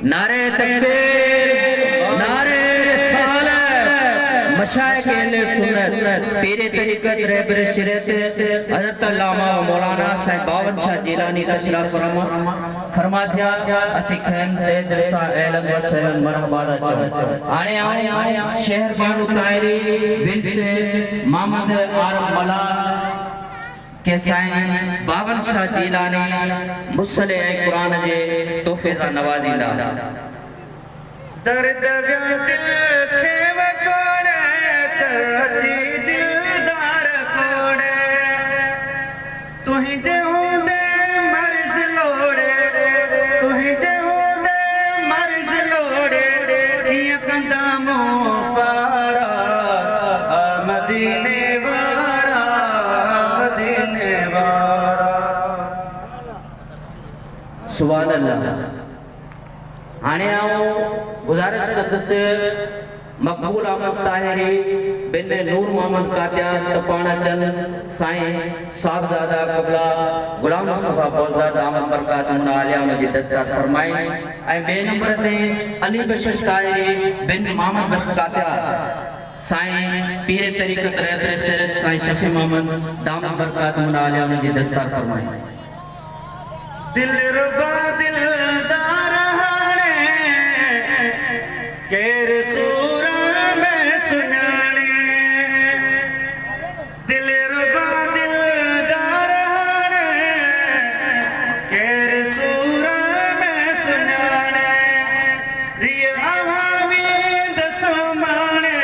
नारे तकबीर, नारे रिसालत, मशाइख अहले सुन्नत, पीरे तरीकत, रहबर शरीयत हज़रत अल्लामा मौलाना साहिब बावन शाह जिलानी तशरीफ फरमा दिया। असी खैम ते दिल सा एलन व सहलन मरहबा दा चो आने आने शहर बानू तायरी बिनत मोहम्मद आरम मला के साईं बावन शाह जिलानी मुसले कुरान जे तोहफे सा नवाजींदा। दर्द दिल खेव कोड़े तरजी दिलदार कोड़े तुही जे होंदे मर्ज लोड़े तुही जे होंदे मर्ज लोड़े किया कंदामो पारा मदीने वारा मदीने वारा। सुभान अल्लाह। आने आओ गुजारिश करते से मकबूल अहमद ताहिरी बिन नूर मोहम्मद कातिया तपाना चंद साईं साहबजादा कबला गुलाम मुस्तफा बोलदार दामद बरकातुहुम आलिया मजी दस्तार फरमाई। ऐं बे नंबर ते अली बख्श ताहिरी बिन मोहम्मद बख्श कातिया साईं पीरे तरीकत रहबर शरीयत साईं शफी मोहम्मद दामद बरकातुहुम आलिया मजी दस्तार फरमाई। दिल रुबा दिलदार केर सूरा में सुनाने दिल रुबा दिलदार केर सूरा में सुनाने रिया आवावी दसो माने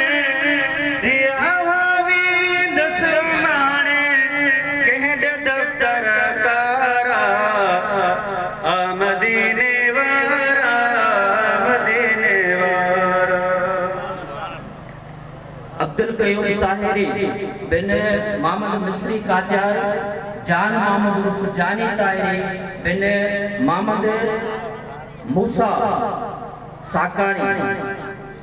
रिया आवावी दसो माने कहडे दफ्तर कारा मदीने वारा मदीने अब्दुल कयूम ताहिरी बिन मोहम्मद मिस्री कातियार जान मोहम्मद उर्फ जानी ताहिरी बिन मोहम्मद मूसा साकानी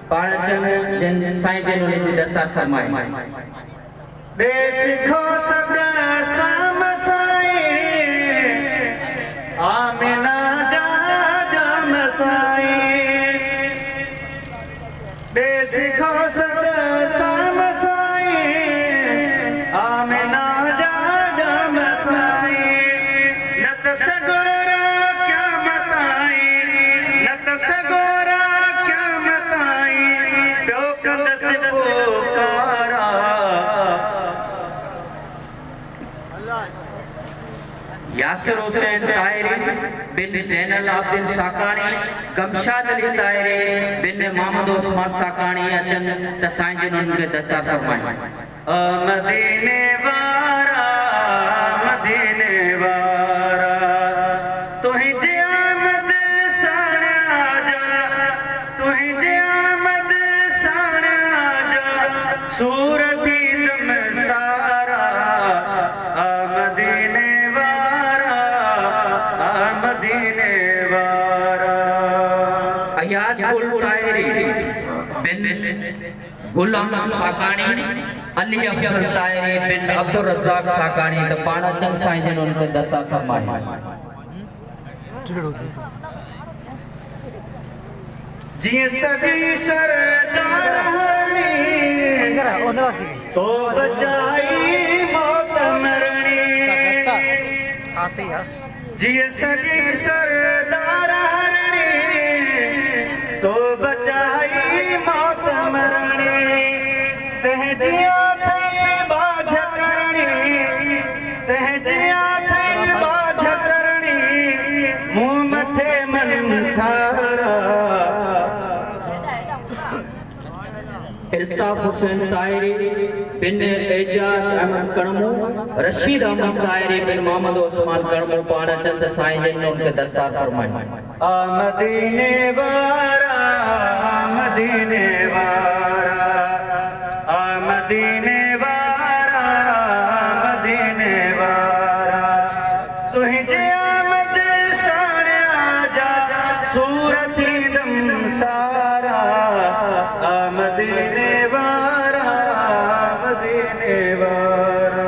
पाणचन जिन साईं जिन उन्हें दस्तार फरमाए। बेसिखो सदा साम साईं आमिना जादम साईं बेसिखो सदा साम साईं आमिना जादम साईं नत सगोरा क्या मताई नत सगोरा क्या मताई प्यो कंदस पुकारा यासिर हुसैन ताहिरी बिन ज़ैनुल आबिदीन साकानी गमशाद अली ताहिरी बिन मोहम्मद उस्मान साकानी अचन त साईं जिन उनके दस्तार फरमाए। मदीने वारा मदीने वारा तुही जे आमद साणे आजा तुही जे आमद साणे आजा सूरती दम सारा मदीने मदीने वारा। अयाद गुल ताहिरी बिन गुलाम साकानी अली अफजल ताहिरी बिन अब्दुल रज़ाक साकानी त पाणा चंद साईं जिन उनके दस्तार फरमाए। जी सगी सरदारनी तो बजाई मौत मरनी जी सगी सरदार हरणी तो बचाई मौत मरणी तहजिया थई बाझ करणी तहजिया थई बाझ करणी मुंह मथे मन थारा। इल्ताफ हुसैन ताहिरी बिन एजाज अहमद कणमू रशीद अहमद ताहिरी बिन मोहम्मद उस्मान कणमू पाणा चंद साईं जिन उनके दस्तार फरमाए। मदीने वारा मदीने वारा मदीने वारा मदीने वारा तुही जे आमद साणे आजा सूरती दम सारा मदीने वारा मदीने वारा।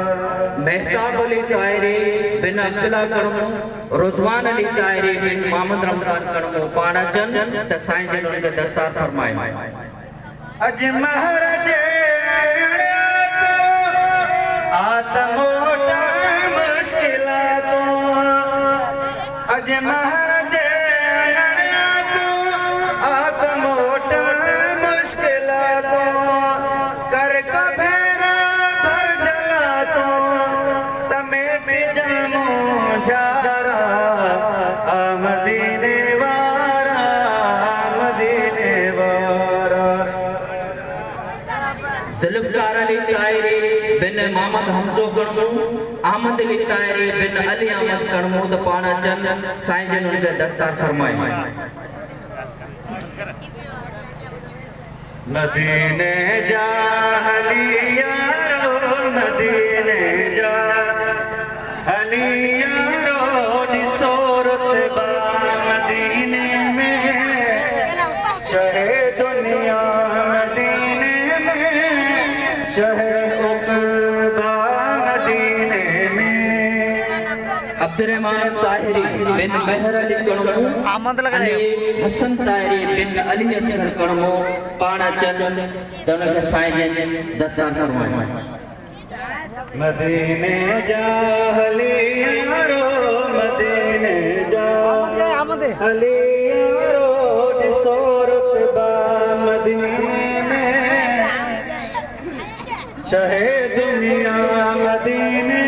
मेहताब अली ताहिरी बिन अब्दुल्ला कणमू रुजवान अली ताहिरी बिन मोहम्मद रमजान कणमो पाड़ा चंद त साईं जन उनके दस्तार फरमाए अज महाराजे आत्मोटा मुश्किलातों अज महाराजे आत्मोटा मुश्किलातों कर कभेरा भर जलातों तमेट जमो जारा मदीने वारा जुल्फकार अली ताहिरी बिन मोहम्मद हमजो कणमो अहमद अली ताहिरी बिन अली अहमद कणमो त पाड़ा चंद साईं जन उनके दस्तार फरमाए मदीने जा हलियारो मदीने जा हलियारो दी सूरत बा मदीने में शहे दुनिया मदीने में शहे उक़बा मदीने में अब्दुर्रहमान ताहिरी बिन मेहर अली कणमो अली हसन ताहिरी बिन अली असगर कणमो पाड़ा चंद दोनों के साईं जन दस्तार फरमाए मदीने जा हलियारो मदीने जा हलियारो दी सूरत बा मदीने में शहे दुनिया मदीने